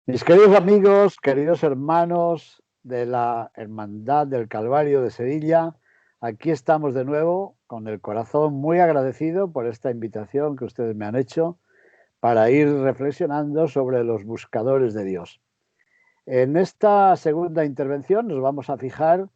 Mis queridos amigos, queridos hermanos de la Hermandad del Calvario de Sevilla, aquí estamos de nuevo con el corazón muy agradecido por esta invitación que ustedes me han hecho para ir reflexionando sobre los buscadores de Dios. En esta segunda intervención nos vamos a fijar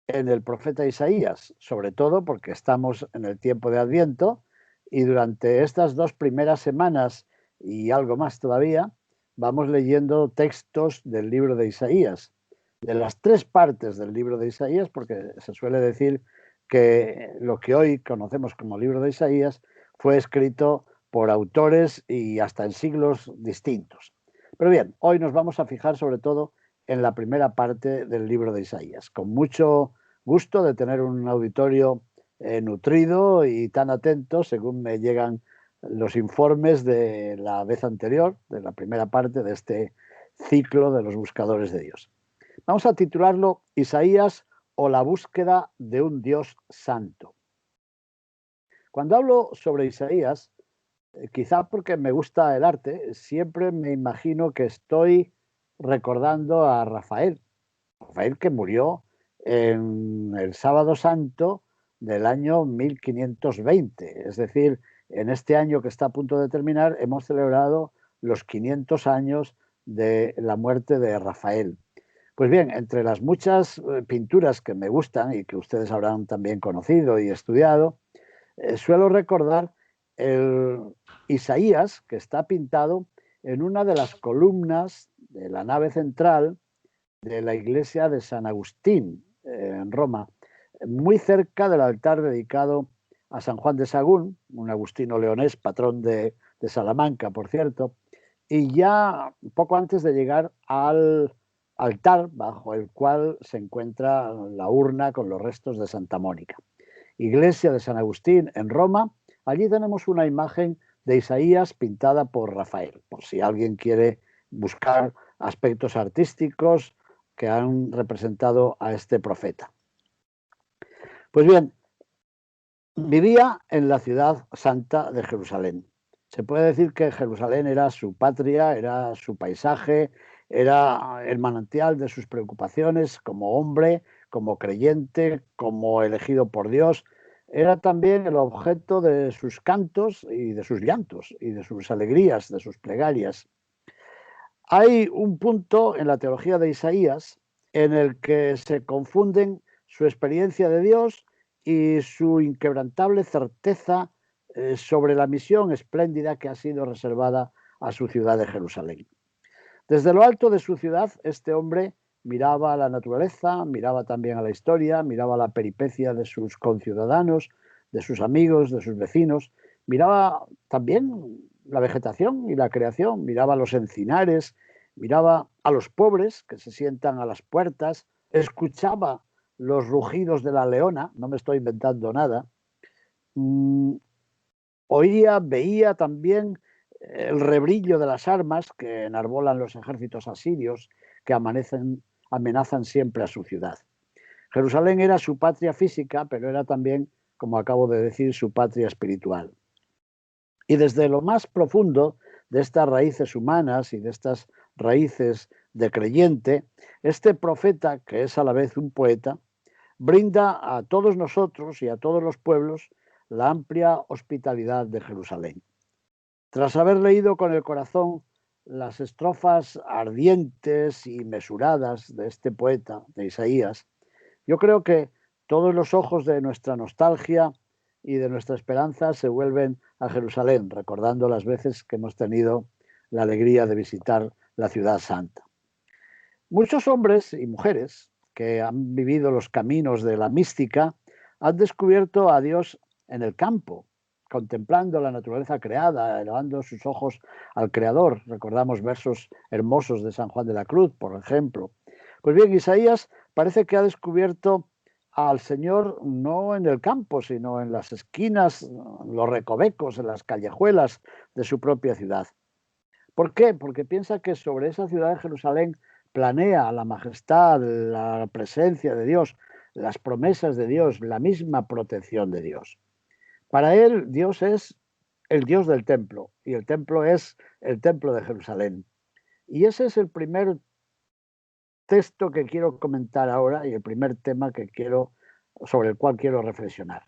en el profeta Isaías, sobre todo porque estamos en el tiempo de Adviento y durante estas dos primeras semanas y algo más todavía, vamos leyendo textos del libro de Isaías, de las tres partes del libro de Isaías, porque se suele decir que lo que hoy conocemos como libro de Isaías fue escrito por autores y hasta en siglos distintos. Pero bien, hoy nos vamos a fijar sobre todo en la primera parte del libro de Isaías, con mucho gusto de tener un auditorio nutrido y tan atento según me llegan los informes de la vez anterior, de la primera parte de este ciclo de los buscadores de Dios. Vamos a titularlo Isaías o la búsqueda de un Dios santo. Cuando hablo sobre Isaías, quizá porque me gusta el arte, siempre me imagino que estoy recordando a Rafael. Rafael que murió en el Sábado Santo del año 1520. Es decir, en este año que está a punto de terminar hemos celebrado los 500 años de la muerte de Rafael. Pues bien, entre las muchas pinturas que me gustan y que ustedes habrán también conocido y estudiado, suelo recordar el Isaías que está pintado en una de las columnas de la nave central de la iglesia de San Agustín, en Roma, muy cerca del altar dedicado a San Juan de Sagún, un agustino leonés, patrón de Salamanca, por cierto, y ya poco antes de llegar al altar bajo el cual se encuentra la urna con los restos de Santa Mónica. Iglesia de San Agustín en Roma, allí tenemos una imagen de Isaías pintada por Rafael, por si alguien quiere buscar aspectos artísticos que han representado a este profeta. Pues bien, vivía en la ciudad santa de Jerusalén. Se puede decir que Jerusalén era su patria, era su paisaje, era el manantial de sus preocupaciones como hombre, como creyente, como elegido por Dios. Era también el objeto de sus cantos y de sus llantos y de sus alegrías, de sus plegarias. Hay un punto en la teología de Isaías en el que se confunden su experiencia de Dios y su inquebrantable certeza sobre la misión espléndida que ha sido reservada a su ciudad de Jerusalén. Desde lo alto de su ciudad, este hombre miraba a la naturaleza, miraba también a la historia, miraba la peripecia de sus conciudadanos, de sus amigos, de sus vecinos, miraba también la vegetación y la creación, miraba los encinares, miraba a los pobres que se sientan a las puertas, escuchaba los rugidos de la leona, no me estoy inventando nada, oía, veía también el rebrillo de las armas que enarbolan los ejércitos asirios que amenazan siempre a su ciudad. Jerusalén era su patria física, pero era también, como acabo de decir, su patria espiritual. Y desde lo más profundo de estas raíces humanas y de estas raíces de creyente, este profeta, que es a la vez un poeta, brinda a todos nosotros y a todos los pueblos la amplia hospitalidad de Jerusalén. Tras haber leído con el corazón las estrofas ardientes y mesuradas de este poeta, de Isaías, yo creo que todos los ojos de nuestra nostalgia y de nuestra esperanza se vuelven a Jerusalén, recordando las veces que hemos tenido la alegría de visitar la ciudad santa. Muchos hombres y mujeres que han vivido los caminos de la mística han descubierto a Dios en el campo, contemplando la naturaleza creada, elevando sus ojos al Creador. Recordamos versos hermosos de San Juan de la Cruz, por ejemplo. Pues bien, Isaías parece que ha descubierto al Señor no en el campo, sino en las esquinas, los recovecos, en las callejuelas de su propia ciudad. ¿Por qué? Porque piensa que sobre esa ciudad de Jerusalén planea la majestad, la presencia de Dios, las promesas de Dios, la misma protección de Dios. Para él, Dios es el Dios del templo y el templo es el templo de Jerusalén. Y ese es el primer texto que quiero comentar ahora y el primer tema sobre el cual quiero reflexionar.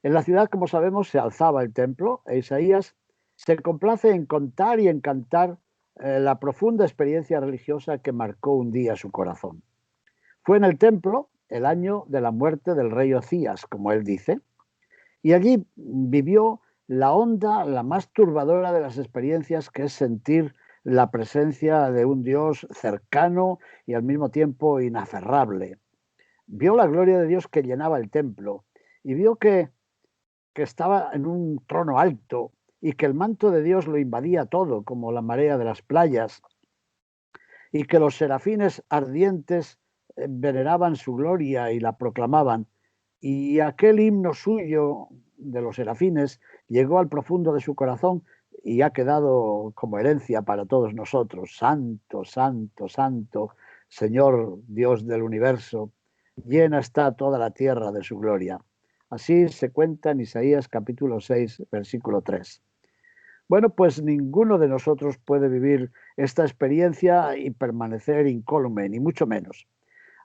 En la ciudad, como sabemos, se alzaba el templo e Isaías se complace en contar y en cantar la profunda experiencia religiosa que marcó un día su corazón. Fue en el templo el año de la muerte del rey Ocías, como él dice, y allí vivió la honda, la más turbadora de las experiencias, que es sentir la presencia de un Dios cercano y al mismo tiempo inaferrable. Vio la gloria de Dios que llenaba el templo y vio que estaba en un trono alto y que el manto de Dios lo invadía todo, como la marea de las playas, y que los serafines ardientes veneraban su gloria y la proclamaban. Y aquel himno suyo de los serafines llegó al profundo de su corazón y ha quedado como herencia para todos nosotros. Santo, santo, santo, Señor Dios del universo, llena está toda la tierra de su gloria. Así se cuenta en Isaías capítulo 6, versículo 3. Bueno, pues ninguno de nosotros puede vivir esta experiencia y permanecer incólume, ni mucho menos.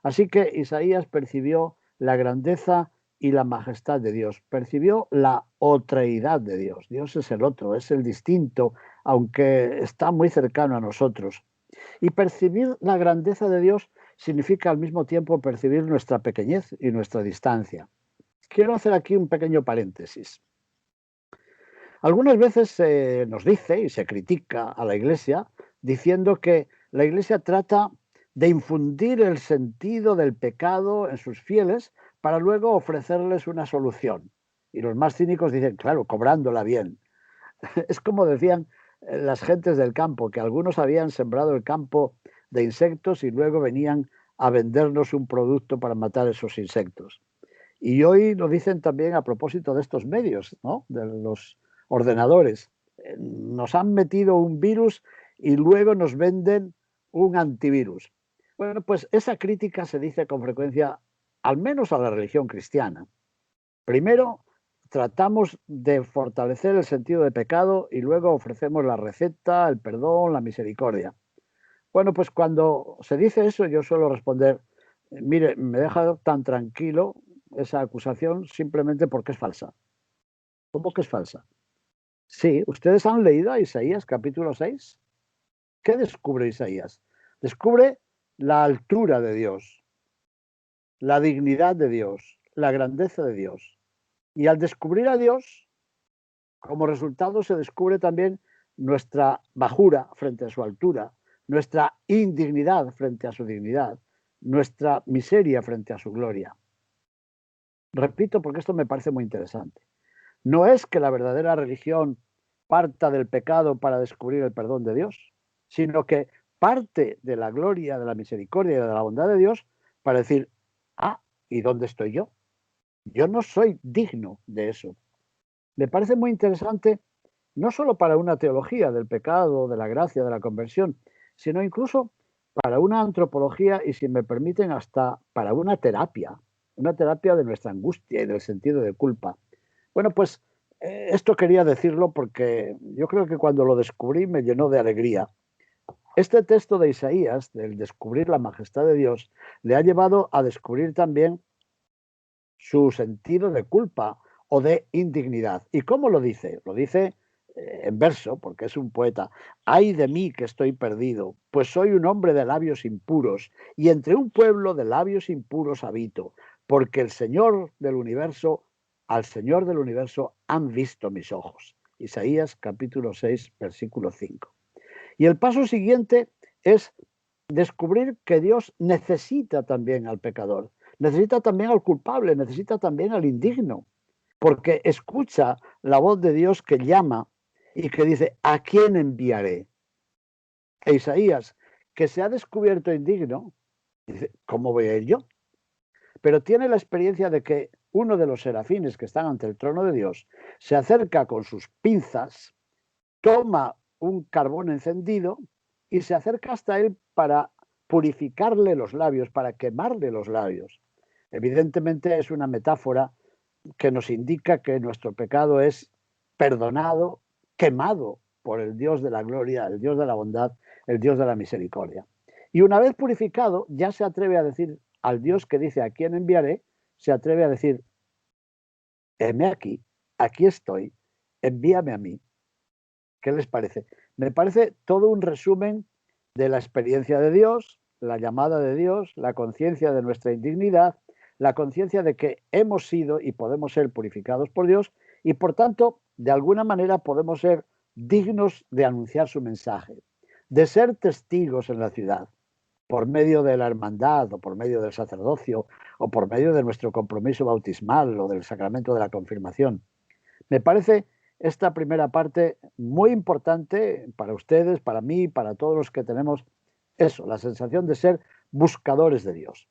Así que Isaías percibió la grandeza y la majestad de Dios, percibió la otreidad de Dios. Dios es el otro, es el distinto, aunque está muy cercano a nosotros. Y percibir la grandeza de Dios significa al mismo tiempo percibir nuestra pequeñez y nuestra distancia. Quiero hacer aquí un pequeño paréntesis. Algunas veces se nos dice y se critica a la Iglesia diciendo que la Iglesia trata de infundir el sentido del pecado en sus fieles para luego ofrecerles una solución. Y los más cínicos dicen, claro, cobrándola bien. Es como decían las gentes del campo, que algunos habían sembrado el campo de insectos y luego venían a vendernos un producto para matar esos insectos. Y hoy lo dicen también a propósito de estos medios, ¿no? De los ordenadores. Nos han metido un virus y luego nos venden un antivirus. Bueno, pues esa crítica se dice con frecuencia, al menos a la religión cristiana. Primero, tratamos de fortalecer el sentido de pecado y luego ofrecemos la receta, el perdón, la misericordia. Bueno, pues cuando se dice eso, yo suelo responder, mire, me deja tan tranquilo esa acusación simplemente porque es falsa. ¿Cómo que es falsa? Sí, ¿ustedes han leído a Isaías capítulo 6? ¿Qué descubre Isaías? Descubre la altura de Dios, la dignidad de Dios, la grandeza de Dios. Y al descubrir a Dios, como resultado se descubre también nuestra bajura frente a su altura, nuestra indignidad frente a su dignidad, nuestra miseria frente a su gloria. Repito, porque esto me parece muy interesante. No es que la verdadera religión parta del pecado para descubrir el perdón de Dios, sino que parte de la gloria, de la misericordia y de la bondad de Dios para decir, ah, ¿y dónde estoy yo? Yo no soy digno de eso. Me parece muy interesante, no solo para una teología del pecado, de la gracia, de la conversión, sino incluso para una antropología y, si me permiten, hasta para una terapia de nuestra angustia y del sentido de culpa. Bueno, pues esto quería decirlo porque yo creo que cuando lo descubrí me llenó de alegría. Este texto de Isaías, del descubrir la majestad de Dios, le ha llevado a descubrir también su sentido de culpa o de indignidad. ¿Y cómo lo dice? Lo dice en verso, porque es un poeta. Ay de mí que estoy perdido, pues soy un hombre de labios impuros, y entre un pueblo de labios impuros habito, porque al Señor del universo han visto mis ojos. Isaías capítulo 6, versículo 5. Y el paso siguiente es descubrir que Dios necesita también al pecador, necesita también al culpable, necesita también al indigno, porque escucha la voz de Dios que llama y que dice, ¿a quién enviaré? E Isaías, que se ha descubierto indigno, dice, ¿cómo voy a ir yo? Pero tiene la experiencia de que uno de los serafines que están ante el trono de Dios se acerca con sus pinzas, toma un carbón encendido y se acerca hasta él para purificarle los labios, para quemarle los labios. Evidentemente es una metáfora que nos indica que nuestro pecado es perdonado, quemado por el Dios de la gloria, el Dios de la bondad, el Dios de la misericordia. Y una vez purificado, ya se atreve a decir al Dios que dice a quién enviaré, se atreve a decir, heme aquí estoy, envíame a mí. ¿Qué les parece? Me parece todo un resumen de la experiencia de Dios, la llamada de Dios, la conciencia de nuestra indignidad, la conciencia de que hemos sido y podemos ser purificados por Dios y por tanto, de alguna manera podemos ser dignos de anunciar su mensaje, de ser testigos en la ciudad, por medio de la hermandad o por medio del sacerdocio o por medio de nuestro compromiso bautismal o del sacramento de la confirmación. Me parece esta primera parte muy importante para ustedes, para mí, para todos los que tenemos eso, la sensación de ser buscadores de Dios.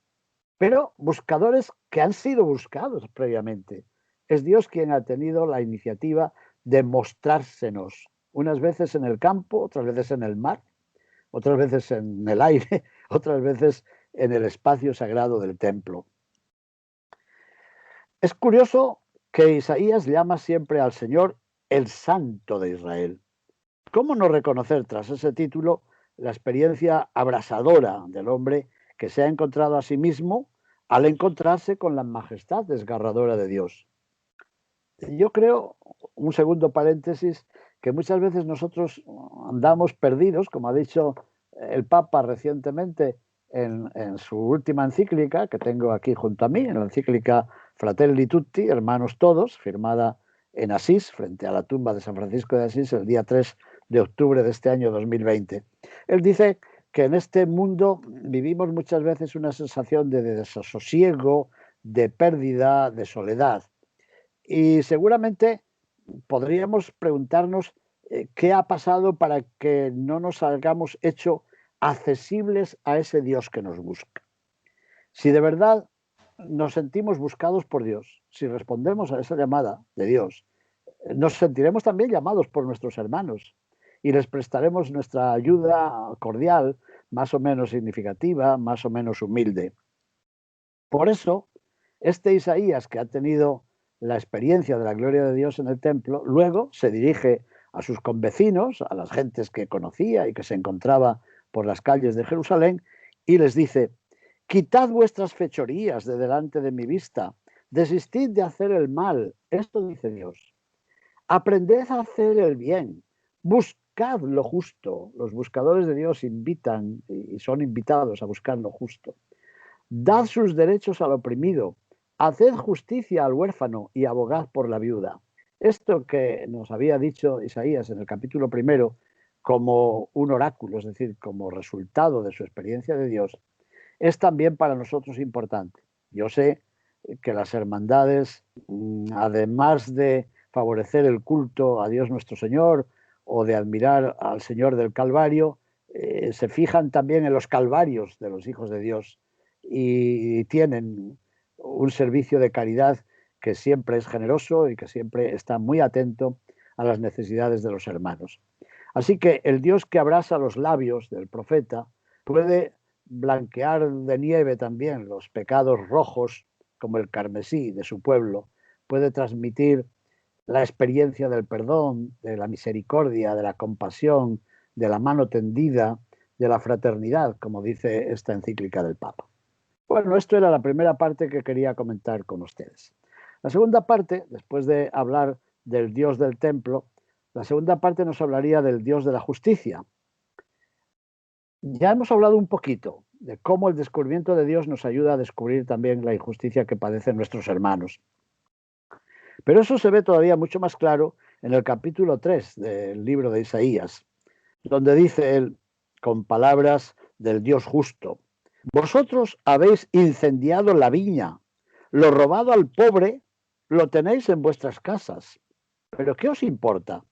Pero buscadores que han sido buscados previamente. Es Dios quien ha tenido la iniciativa de mostrársenos, unas veces en el campo, otras veces en el mar, otras veces en el aire, otras veces en el espacio sagrado del templo. Es curioso que Isaías llama siempre al Señor el Santo de Israel. ¿Cómo no reconocer tras ese título la experiencia abrasadora del hombre que se ha encontrado a sí mismo al encontrarse con la majestad desgarradora de Dios? Yo creo, un segundo paréntesis, que muchas veces nosotros andamos perdidos, como ha dicho el Papa recientemente en su última encíclica, que tengo aquí junto a mí, en la encíclica Fratelli Tutti, Hermanos Todos, firmada en Asís, frente a la tumba de San Francisco de Asís, el día 3 de octubre de este año 2020. Él dice que en este mundo vivimos muchas veces una sensación de desasosiego, de pérdida, de soledad. Y seguramente podríamos preguntarnos qué ha pasado para que no nos hayamos hecho accesibles a ese Dios que nos busca. Si de verdad nos sentimos buscados por Dios, si respondemos a esa llamada de Dios, nos sentiremos también llamados por nuestros hermanos y les prestaremos nuestra ayuda cordial, más o menos significativa, más o menos humilde. Por eso, este Isaías, que ha tenido la experiencia de la gloria de Dios en el templo, luego se dirige a sus convecinos, a las gentes que conocía y que se encontraba por las calles de Jerusalén, y les dice, quitad vuestras fechorías de delante de mi vista, desistid de hacer el mal, esto dice Dios, aprended a hacer el bien, buscad lo justo, los buscadores de Dios invitan y son invitados a buscar lo justo. Dad sus derechos al oprimido, haced justicia al huérfano y abogad por la viuda. Esto que nos había dicho Isaías en el capítulo 1 como un oráculo, es decir, como resultado de su experiencia de Dios, es también para nosotros importante. Yo sé que las hermandades, además de favorecer el culto a Dios nuestro Señor o de admirar al Señor del Calvario, se fijan también en los calvarios de los hijos de Dios y tienen un servicio de caridad que siempre es generoso y que siempre está muy atento a las necesidades de los hermanos. Así que el Dios que abrasa los labios del profeta puede blanquear de nieve también los pecados rojos como el carmesí de su pueblo, puede transmitir la experiencia del perdón, de la misericordia, de la compasión, de la mano tendida, de la fraternidad, como dice esta encíclica del Papa. Bueno, esto era la primera parte que quería comentar con ustedes. La segunda parte, después de hablar del Dios del templo, la segunda parte nos hablaría del Dios de la justicia. Ya hemos hablado un poquito de cómo el descubrimiento de Dios nos ayuda a descubrir también la injusticia que padecen nuestros hermanos. Pero eso se ve todavía mucho más claro en el capítulo 3 del libro de Isaías, donde dice él, con palabras del Dios justo, vosotros habéis incendiado la viña, lo robado al pobre lo tenéis en vuestras casas. ¿Pero qué os importa?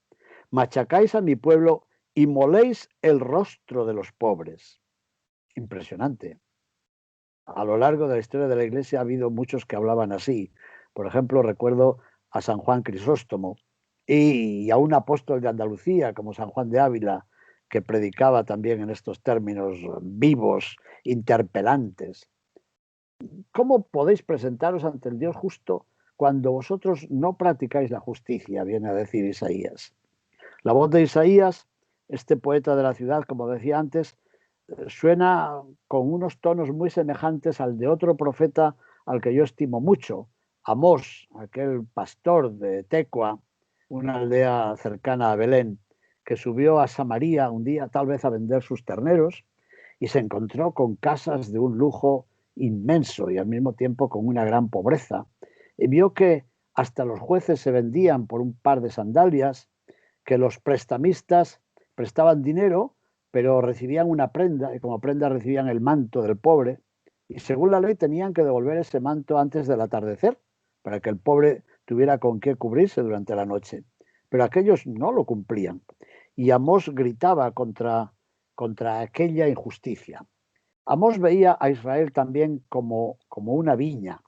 Machacáis a mi pueblo y moléis el rostro de los pobres. Impresionante. A lo largo de la historia de la Iglesia ha habido muchos que hablaban así. Por ejemplo, recuerdo a San Juan Crisóstomo y a un apóstol de Andalucía como San Juan de Ávila, que predicaba también en estos términos vivos, interpelantes. ¿Cómo podéis presentaros ante el Dios justo cuando vosotros no practicáis la justicia? Viene a decir Isaías. La voz de Isaías este poeta de la ciudad, como decía antes, suena con unos tonos muy semejantes al de otro profeta al que yo estimo mucho, Amós, aquel pastor de Tecoa, una aldea cercana a Belén, que subió a Samaria un día tal vez a vender sus terneros y se encontró con casas de un lujo inmenso y al mismo tiempo con una gran pobreza. Y vio que hasta los jueces se vendían por un par de sandalias, que los prestamistas prestaban dinero, pero recibían una prenda, y como prenda recibían el manto del pobre, y según la ley tenían que devolver ese manto antes del atardecer, para que el pobre tuviera con qué cubrirse durante la noche. Pero aquellos no lo cumplían. Y Amós gritaba contra aquella injusticia. Amós veía a Israel también como una viña.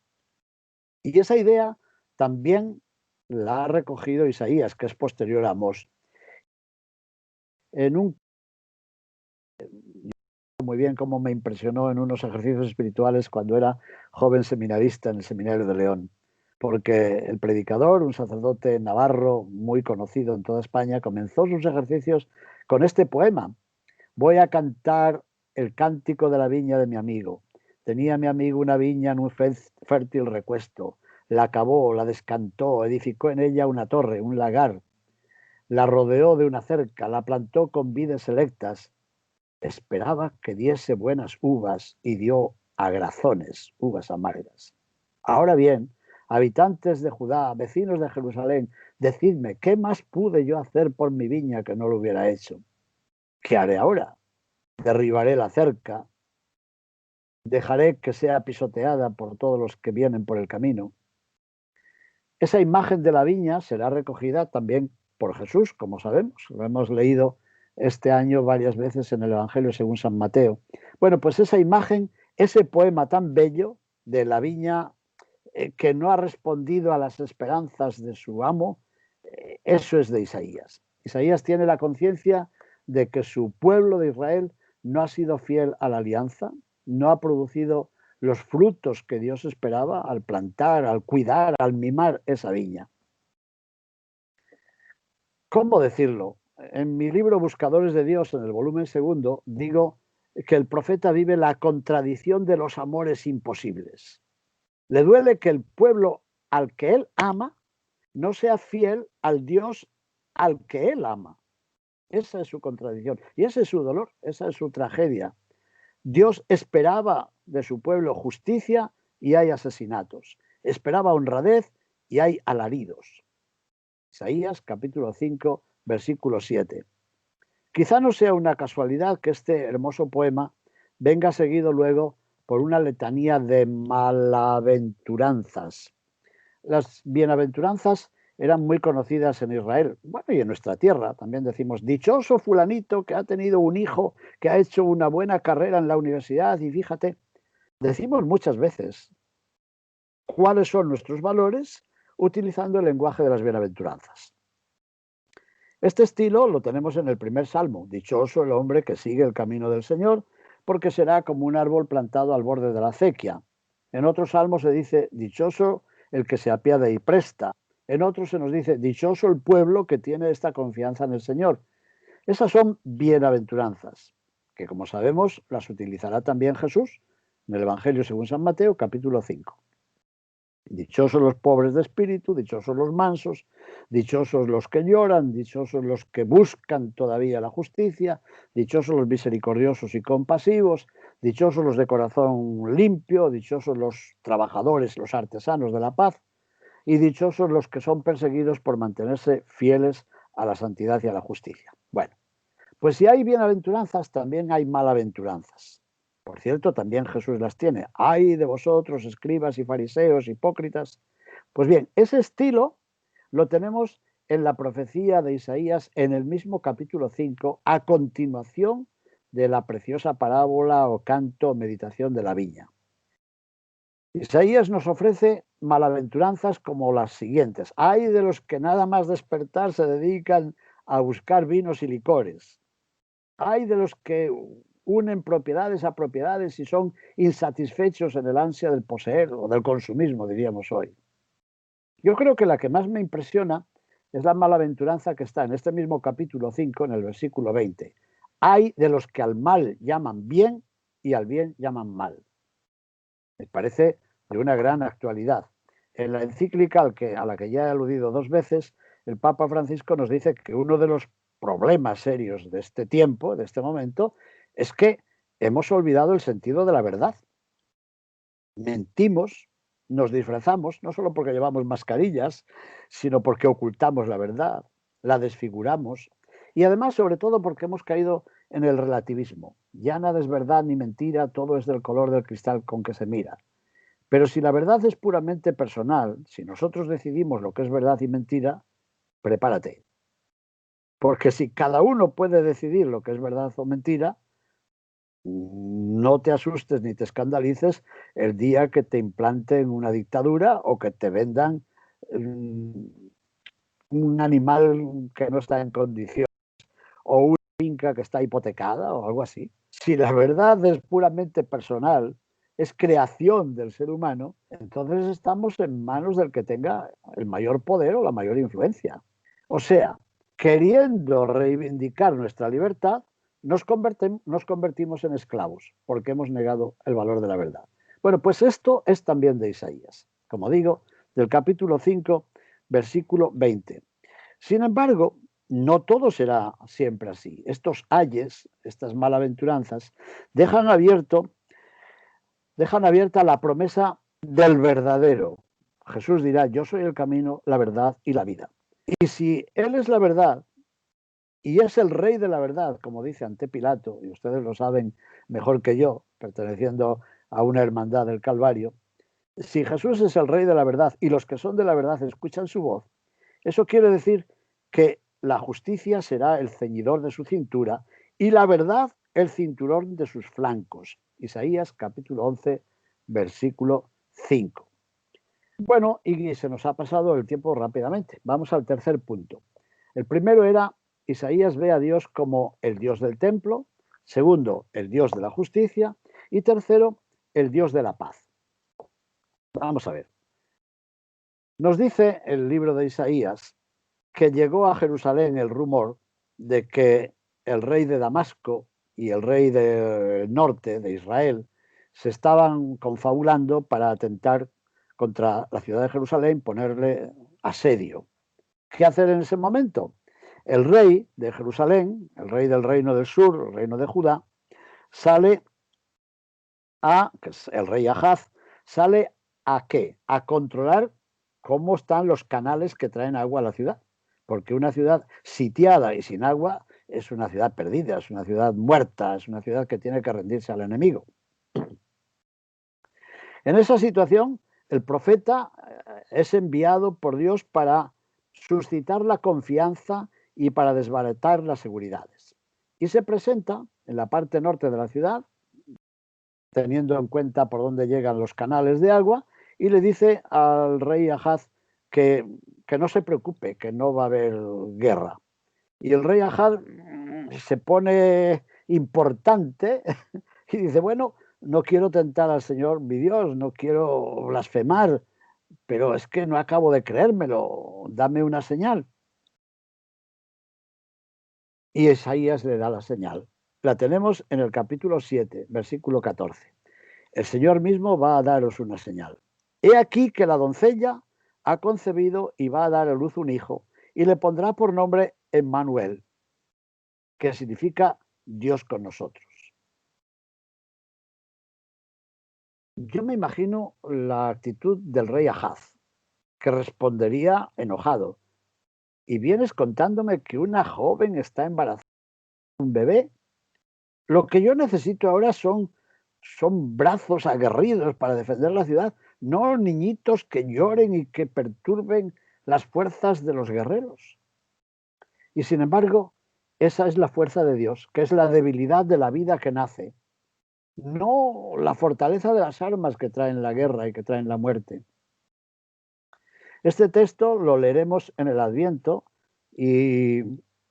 Y esa idea también la ha recogido Isaías, que es posterior a Amós. En un muy bien cómo me impresionó en unos ejercicios espirituales cuando era joven seminarista en el Seminario de León, porque el predicador, un sacerdote navarro muy conocido en toda España, comenzó sus ejercicios con este poema: voy a cantar el cántico de la viña de mi amigo. Tenía mi amigo una viña en un fértil recuesto, la cavó, la descantó, edificó en ella una torre, un lagar, la rodeó de una cerca, la plantó con vides selectas. Esperaba que diese buenas uvas y dio agrazones, uvas amargas. Ahora bien, habitantes de Judá, vecinos de Jerusalén, decidme, ¿qué más pude yo hacer por mi viña que no lo hubiera hecho? ¿Qué haré ahora? Derribaré la cerca, dejaré que sea pisoteada por todos los que vienen por el camino. Esa imagen de la viña será recogida también por Jesús, como sabemos, lo hemos leído este año varias veces en el Evangelio según San Mateo. Bueno, pues esa imagen, ese poema tan bello de la viña que no ha respondido a las esperanzas de su amo, eso es de Isaías. Isaías tiene la conciencia de que su pueblo de Israel no ha sido fiel a la alianza, no ha producido los frutos que Dios esperaba al plantar, al cuidar, al mimar esa viña. ¿Cómo decirlo? En mi libro Buscadores de Dios, en el volumen segundo, digo que el profeta vive la contradicción de los amores imposibles. Le duele que el pueblo al que él ama no sea fiel al Dios al que él ama. Esa es su contradicción y ese es su dolor, esa es su tragedia. Dios esperaba de su pueblo justicia y hay asesinatos. Esperaba honradez y hay alaridos. Isaías capítulo 5, versículo 7. Quizá no sea una casualidad que este hermoso poema venga seguido luego por una letanía de malaventuranzas. Las bienaventuranzas eran muy conocidas en Israel, bueno, y en nuestra tierra. También decimos, dichoso fulanito que ha tenido un hijo que ha hecho una buena carrera en la universidad. Y fíjate, decimos muchas veces cuáles son nuestros valores utilizando el lenguaje de las bienaventuranzas. Este estilo lo tenemos en el primer salmo: dichoso el hombre que sigue el camino del Señor, porque será como un árbol plantado al borde de la acequia. En otro salmo se dice, dichoso el que se apiade y presta. En otro se nos dice, dichoso el pueblo que tiene esta confianza en el Señor. Esas son bienaventuranzas, que como sabemos las utilizará también Jesús en el Evangelio según San Mateo, capítulo 5. Dichosos los pobres de espíritu, dichosos los mansos, dichosos los que lloran, dichosos los que buscan todavía la justicia, dichosos los misericordiosos y compasivos, dichosos los de corazón limpio, dichosos los trabajadores, los artesanos de la paz, y dichosos los que son perseguidos por mantenerse fieles a la santidad y a la justicia. Bueno, pues si hay bienaventuranzas, también hay malaventuranzas. Por cierto, también Jesús las tiene. ¡Ay de vosotros, escribas y fariseos, hipócritas! Pues bien, ese estilo lo tenemos en la profecía de Isaías en el mismo capítulo 5, a continuación de la preciosa parábola o canto o meditación de la viña. Isaías nos ofrece malaventuranzas como las siguientes. ¡Ay de los que nada más despertar se dedican a buscar vinos y licores! ¡Ay de los que unen propiedades a propiedades y son insatisfechos en el ansia del poseer o del consumismo, diríamos hoy! Yo creo que la que más me impresiona Es la malaventuranza que está en este mismo capítulo 5, en el versículo 20. Hay de los que al mal llaman bien y al bien llaman mal. Me parece de una gran actualidad. En la encíclica a la que ya he aludido 2 veces, el Papa Francisco nos dice que uno de los problemas serios de este tiempo, de este momento, es que hemos olvidado el sentido de la verdad. Mentimos, nos disfrazamos, no solo porque llevamos mascarillas, sino porque ocultamos la verdad, la desfiguramos y además, sobre todo, porque hemos caído en el relativismo. Ya nada es verdad ni mentira, todo es del color del cristal con que se mira. Pero si la verdad es puramente personal, si nosotros decidimos lo que es verdad y mentira, prepárate. Porque si cada uno puede decidir lo que es verdad o mentira, no te asustes ni te escandalices el día que te implanten una dictadura o que te vendan un animal que no está en condiciones o una finca que está hipotecada o algo así. Si la verdad es puramente personal, es creación del ser humano, entonces estamos en manos del que tenga el mayor poder o la mayor influencia. O sea, queriendo reivindicar nuestra libertad, nos convertimos en esclavos porque hemos negado el valor de la verdad. Bueno, pues esto es también de Isaías, como digo, del capítulo 5, versículo 20. Sin embargo, no todo será siempre así. Estos ayes, estas malaventuranzas, dejan abierta la promesa del verdadero. Jesús dirá, yo soy el camino, la verdad y la vida. Y si Él es la verdad y es el rey de la verdad, como dice ante Pilato, y ustedes lo saben mejor que yo, perteneciendo a una hermandad del Calvario, si Jesús es el rey de la verdad y los que son de la verdad escuchan su voz, eso quiere decir que la justicia será el ceñidor de su cintura y la verdad el cinturón de sus flancos. Isaías capítulo 11, versículo 5. Bueno, y se nos ha pasado el tiempo rápidamente. Vamos al tercer punto. El primero era, Isaías ve a Dios como el Dios del templo, segundo, el Dios de la justicia y tercero, el Dios de la paz. Vamos a ver. Nos dice el libro de Isaías que llegó a Jerusalén el rumor de que el rey de Damasco y el rey del norte de Israel se estaban confabulando para atentar contra la ciudad de Jerusalén, ponerle asedio. ¿Qué hacer en ese momento? El rey de Jerusalén, el rey del reino del sur, el reino de Judá, que es el rey Ahaz, sale ¿a qué? A controlar cómo están los canales que traen agua a la ciudad. Porque una ciudad sitiada y sin agua es una ciudad perdida, es una ciudad muerta, es una ciudad que tiene que rendirse al enemigo. En esa situación, el profeta es enviado por Dios para suscitar la confianza y para desbaratar las seguridades. Y se presenta en la parte norte de la ciudad, teniendo en cuenta por dónde llegan los canales de agua, y le dice al rey Ahaz que no se preocupe, que no va a haber guerra. Y el rey Ahaz se pone importante y dice, bueno, no quiero tentar al Señor mi Dios, no quiero blasfemar, pero es que no acabo de creérmelo, dame una señal. Y Isaías le da la señal. La tenemos en el capítulo 7, versículo 14. El Señor mismo va a daros una señal. He aquí que la doncella ha concebido y va a dar a luz un hijo y le pondrá por nombre Emmanuel, que significa Dios con nosotros. Yo me imagino la actitud del rey Ahaz, que respondería enojado. ¿Y vienes contándome que una joven está embarazada de un bebé? Lo que yo necesito ahora son brazos aguerridos para defender la ciudad, no niñitos que lloren y que perturben las fuerzas de los guerreros. Y sin embargo, esa es la fuerza de Dios, que es la debilidad de la vida que nace, no la fortaleza de las armas que traen la guerra y que traen la muerte. Este texto lo leeremos en el Adviento y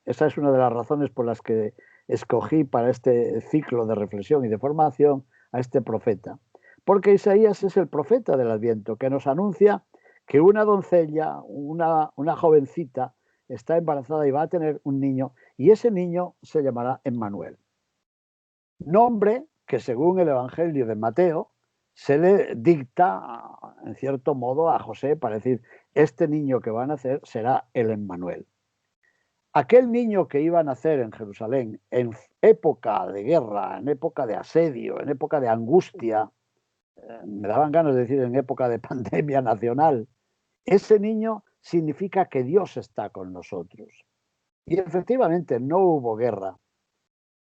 esa es una de las razones por las que escogí para este ciclo de reflexión y de formación a este profeta. Porque Isaías es el profeta del Adviento que nos anuncia que una doncella, una jovencita, está embarazada y va a tener un niño, y ese niño se llamará Emmanuel. Nombre que, según el Evangelio de Mateo, se le dicta, en cierto modo, a José para decir, este niño que va a nacer será el Emmanuel. Aquel niño que iba a nacer en Jerusalén en época de guerra, en época de asedio, en época de angustia, me daban ganas de decir en época de pandemia nacional, ese niño significa que Dios está con nosotros. Y efectivamente no hubo guerra.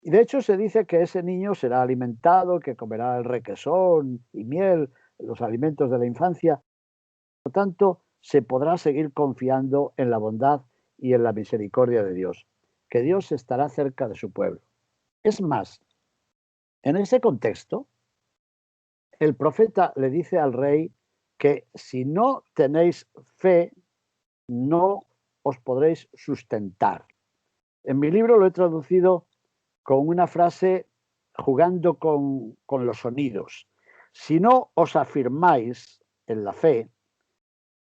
Y de hecho se dice que ese niño será alimentado, que comerá el requesón y miel, los alimentos de la infancia. Por lo tanto, se podrá seguir confiando en la bondad y en la misericordia de Dios, que Dios estará cerca de su pueblo. Es más, en ese contexto, el profeta le dice al rey que si no tenéis fe, no os podréis sustentar. En mi libro lo he traducido con una frase jugando con los sonidos. Si no os afirmáis en la fe,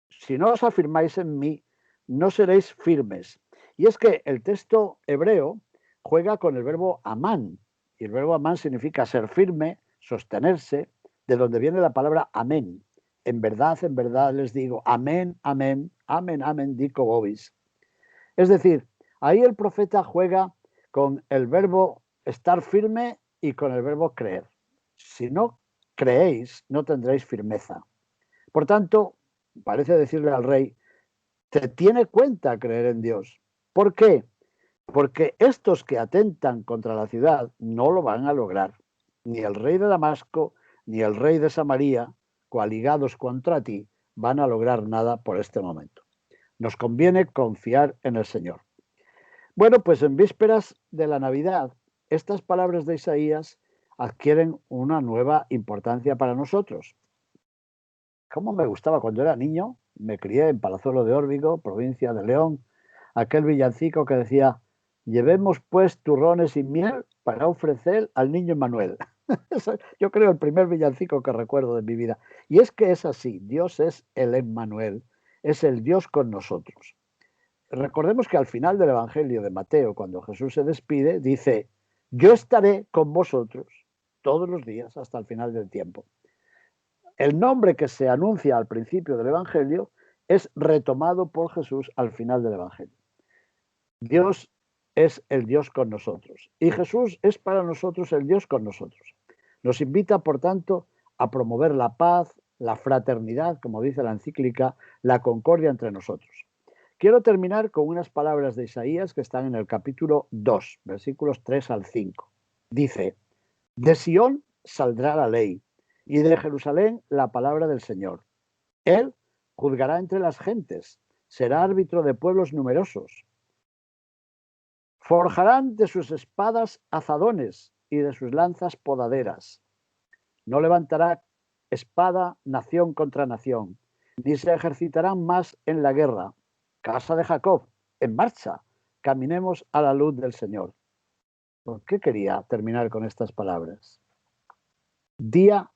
si no os afirmáis en mí, no seréis firmes. Y es que el texto hebreo juega con el verbo amán, y el verbo amán significa ser firme, sostenerse, de donde viene la palabra amén. En verdad les digo, amén, amén, amén, amén, dico vobis. Es decir, ahí el profeta juega con el verbo estar firme y con el verbo creer. Si no creéis, no tendréis firmeza. Por tanto, parece decirle al rey, te tiene cuenta creer en Dios. ¿Por qué? Porque estos que atentan contra la ciudad no lo van a lograr. Ni el rey de Damasco, ni el rey de Samaria, coaligados contra ti, van a lograr nada por este momento. Nos conviene confiar en el Señor. Bueno, pues en vísperas de la Navidad, estas palabras de Isaías adquieren una nueva importancia para nosotros. Cómo me gustaba cuando era niño, me crié en Palazuelo de Órbigo, provincia de León, aquel villancico que decía, llevemos pues turrones y miel para ofrecer al niño Manuel. Yo creo el primer villancico que recuerdo de mi vida. Y es que es así, Dios es el Emmanuel, es el Dios con nosotros. Recordemos que al final del Evangelio de Mateo, cuando Jesús se despide, dice, yo estaré con vosotros todos los días hasta el final del tiempo. El nombre que se anuncia al principio del Evangelio es retomado por Jesús al final del Evangelio. Dios es el Dios con nosotros y Jesús es para nosotros el Dios con nosotros. Nos invita, por tanto, a promover la paz, la fraternidad, como dice la encíclica, la concordia entre nosotros. Quiero terminar con unas palabras de Isaías que están en el capítulo 2, versículos 3 al 5. Dice, de Sión saldrá la ley y de Jerusalén la palabra del Señor. Él juzgará entre las gentes, será árbitro de pueblos numerosos. Forjarán de sus espadas azadones y de sus lanzas podaderas. No levantará espada nación contra nación, ni se ejercitarán más en la guerra. Casa de Jacob, en marcha, caminemos a la luz del Señor. ¿Por qué quería terminar con estas palabras? Día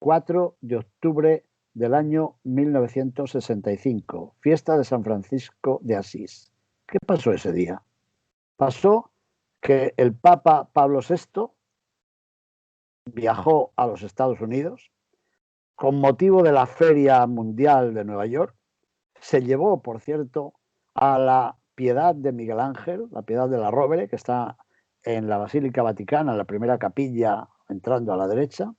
4 de octubre del año 1965, fiesta de San Francisco de Asís. ¿Qué pasó ese día? Pasó que el Papa Pablo VI viajó a los Estados Unidos con motivo de la Feria Mundial de Nueva York. Se llevó, por cierto, a la Piedad de Miguel Ángel, la Piedad de la Rovere, que está en la Basílica Vaticana, en la primera capilla, entrando a la derecha,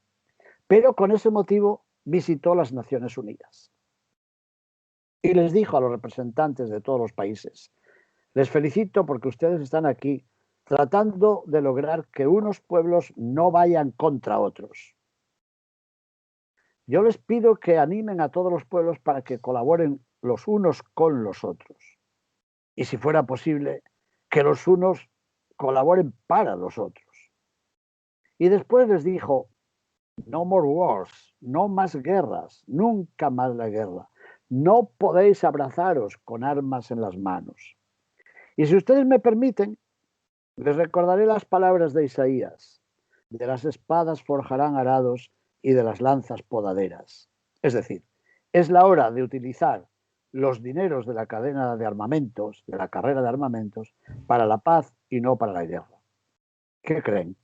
pero con ese motivo visitó las Naciones Unidas. Y les dijo a los representantes de todos los países, les felicito porque ustedes están aquí tratando de lograr que unos pueblos no vayan contra otros. Yo les pido que animen a todos los pueblos para que colaboren los unos con los otros. Y si fuera posible, que los unos colaboren para los otros. Y después les dijo, no more wars, no más guerras, nunca más la guerra. No podéis abrazaros con armas en las manos. Y si ustedes me permiten, les recordaré las palabras de Isaías. De las espadas forjarán arados y de las lanzas podaderas. Es decir, es la hora de utilizar los dineros de la cadena de armamentos, de la carrera de armamentos, para la paz y no para la guerra. ¿Qué creen?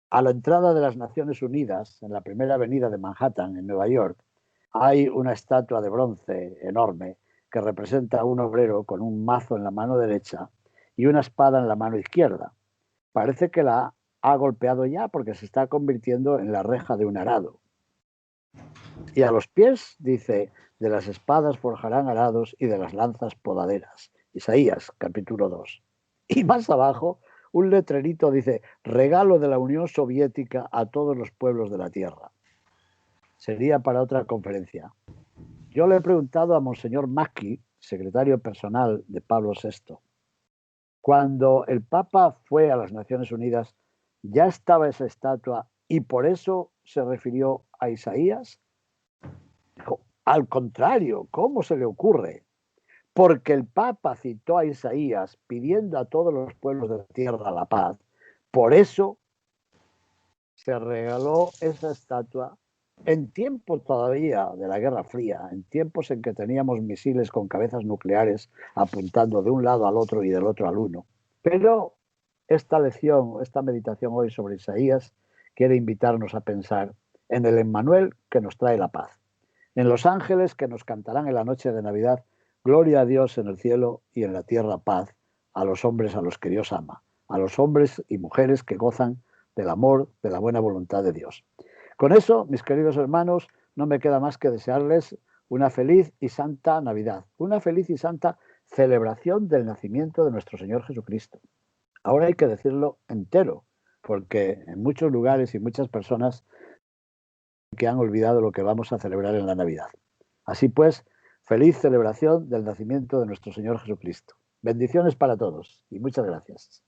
A la entrada de las Naciones Unidas, en la primera avenida de Manhattan, en Nueva York, hay una estatua de bronce enorme que representa a un obrero con un mazo en la mano derecha y una espada en la mano izquierda. Parece que la ha golpeado ya porque se está convirtiendo en la reja de un arado. Y a los pies dice, de las espadas forjarán arados y de las lanzas podaderas. Isaías, capítulo 2. Y más abajo, un letrerito dice, regalo de la Unión Soviética a todos los pueblos de la tierra. Sería para otra conferencia. Yo le he preguntado a Monseñor Macchi, secretario personal de Pablo VI, cuando el Papa fue a las Naciones Unidas, ¿ya estaba esa estatua y por eso se refirió a Isaías? Al contrario, ¿cómo se le ocurre? Porque el Papa citó a Isaías pidiendo a todos los pueblos de la tierra la paz. Por eso se regaló esa estatua en tiempos todavía de la Guerra Fría, en tiempos en que teníamos misiles con cabezas nucleares apuntando de un lado al otro y del otro al uno. Pero esta lección, esta meditación hoy sobre Isaías, quiere invitarnos a pensar en el Emmanuel que nos trae la paz, en los ángeles que nos cantarán en la noche de Navidad, gloria a Dios en el cielo y en la tierra paz, a los hombres a los que Dios ama, a los hombres y mujeres que gozan del amor, de la buena voluntad de Dios. Con eso, mis queridos hermanos, no me queda más que desearles una feliz y santa Navidad, una feliz y santa celebración del nacimiento de nuestro Señor Jesucristo. Ahora hay que decirlo entero, porque en muchos lugares y muchas personas que han olvidado lo que vamos a celebrar en la Navidad. Así pues, feliz celebración del nacimiento de nuestro Señor Jesucristo. Bendiciones para todos y muchas gracias.